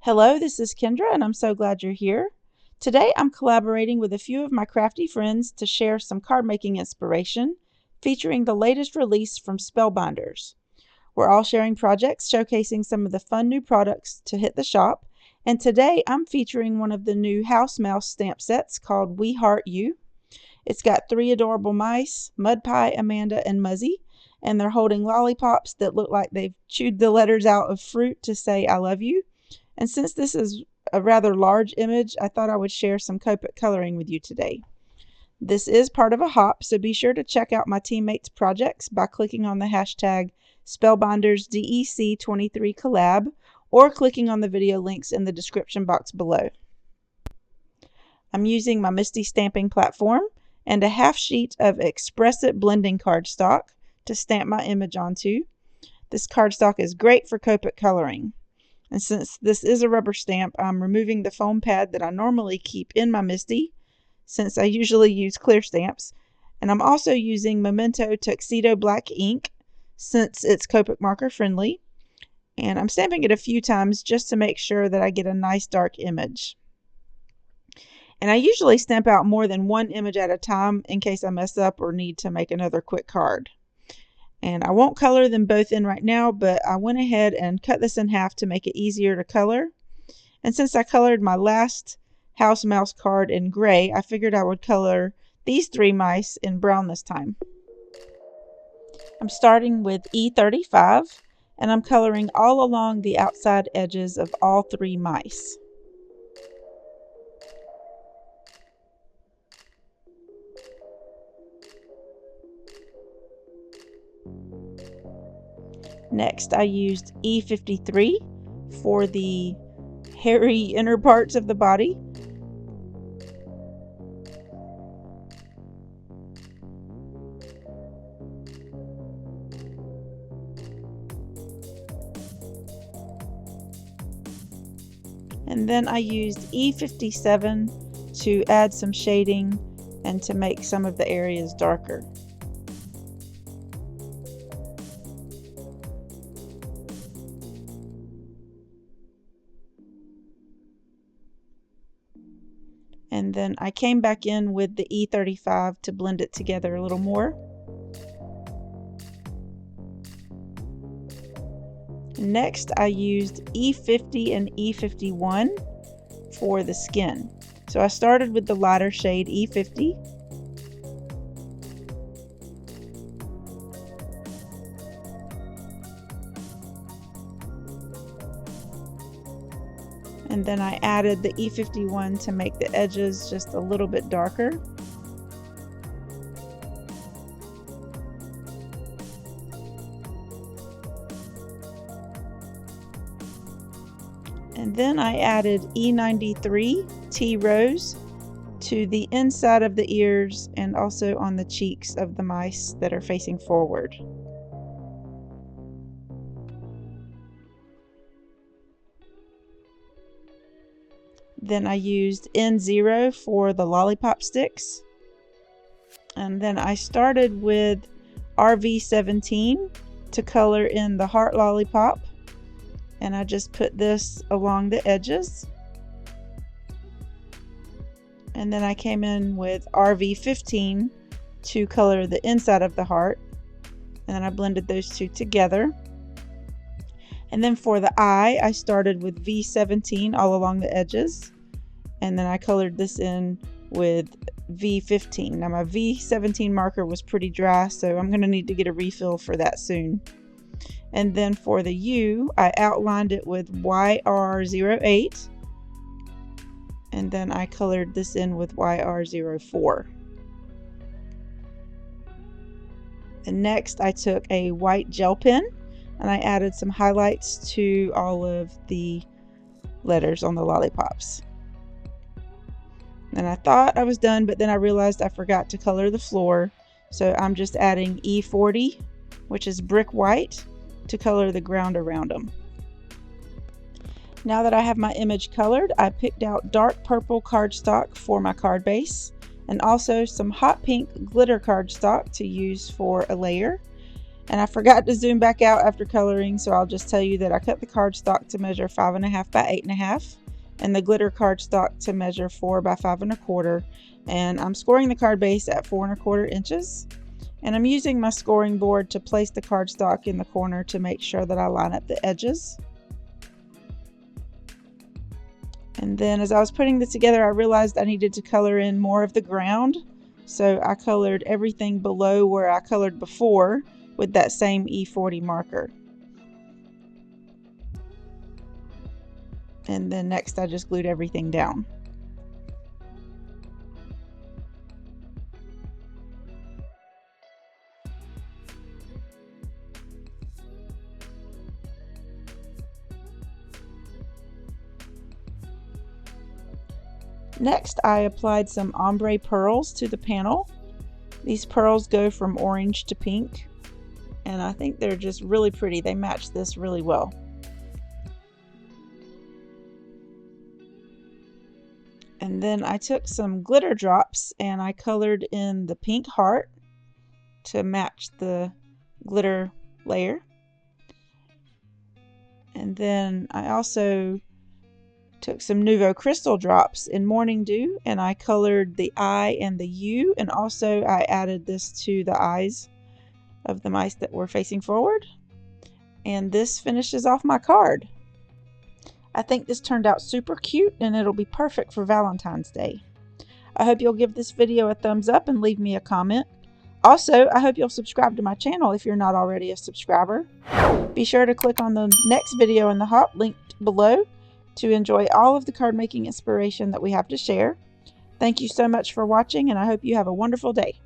Hello, this is Kendra, and I'm so glad you're here. Today I'm collaborating with a few of my crafty friends to share some card making inspiration, featuring the latest release from Spellbinders. We're all sharing projects showcasing some of the fun new products to hit the shop, and today I'm featuring one of the new House Mouse stamp sets called We Heart You. It's got 3 adorable mice, Mud Pie, Amanda, and Muzzy, and they're holding lollipops that look like they've chewed the letters out of fruit to say I love you. And since this is a rather large image, I thought I would share some Copic coloring with you today. This is part of a hop, so be sure to check out my teammates' projects by clicking on the hashtag SpellbindersDEC23collab or clicking on the video links in the description box below. I'm using my Misty stamping platform and a half sheet of Express It blending cardstock to stamp my image onto. This cardstock is great for Copic coloring. And since this is a rubber stamp, I'm removing the foam pad that I normally keep in my Misty, since I usually use clear stamps. And I'm also using Memento Tuxedo Black ink, since it's Copic marker friendly. And I'm stamping it a few times just to make sure that I get a nice dark image. And I usually stamp out more than one image at a time in case I mess up or need to make another quick card. And I won't color them both in right now, but I went ahead and cut this in half to make it easier to color. And since I colored my last House Mouse card in gray, I figured I would color these 3 mice in brown this time. I'm starting with E35, and I'm coloring all along the outside edges of all 3 mice. Next, I used E53 for the hairy inner parts of the body. And then I used E57 to add some shading and to make some of the areas darker. And then I came back in with the E35 to blend it together a little more. Next, I used E50 and E51 for the skin. So I started with the lighter shade E50. And then I added the E51 to make the edges just a little bit darker. And then I added E93 Tea Rose to the inside of the ears and also on the cheeks of the mice that are facing forward. Then I used N0 for the lollipop sticks. And then I started with RV17 to color in the heart lollipop. And I just put this along the edges. And then I came in with RV15 to color the inside of the heart. And then I blended those two together. And then for the eye, I started with V17 all along the edges. And then I colored this in with V15. Now my V17 marker was pretty dry, so I'm going to need to get a refill for that soon. And then for the U, I outlined it with YR08. And then I colored this in with YR04. And next I took a white gel pen and I added some highlights to all of the letters on the lollipops. And I thought I was done, but then I realized I forgot to color the floor. So I'm just adding E40, which is brick white, to color the ground around them. Now that I have my image colored, I picked out dark purple cardstock for my card base, and also some hot pink glitter cardstock to use for a layer. And I forgot to zoom back out after coloring, so I'll just tell you that I cut the cardstock to measure 5.5 by 8.5 and the glitter cardstock to measure 4 by 5 1/4. And I'm scoring the card base at 4 1/4 inches. And I'm using my scoring board to place the cardstock in the corner to make sure that I line up the edges. And then as I was putting this together, I realized I needed to color in more of the ground. So I colored everything below where I colored before with that same E40 marker. And then next I just glued everything down. Next, I applied some ombre pearls to the panel. These pearls go from orange to pink, and I think they're just really pretty. They match this really well. And then I took some glitter drops and I colored in the pink heart to match the glitter layer. And then I also took some Nuvo crystal drops in Morning Dew and I colored the I and the U, and also I added this to the eyes of the mice that were facing forward. And this finishes off my card. I think this turned out super cute and it'll be perfect for Valentine's Day. I hope you'll give this video a thumbs up and leave me a comment. Also, I hope you'll subscribe to my channel if you're not already a subscriber. Be sure to click on the next video in the hop linked below to enjoy all of the card making inspiration that we have to share. Thank you so much for watching, and I hope you have a wonderful day.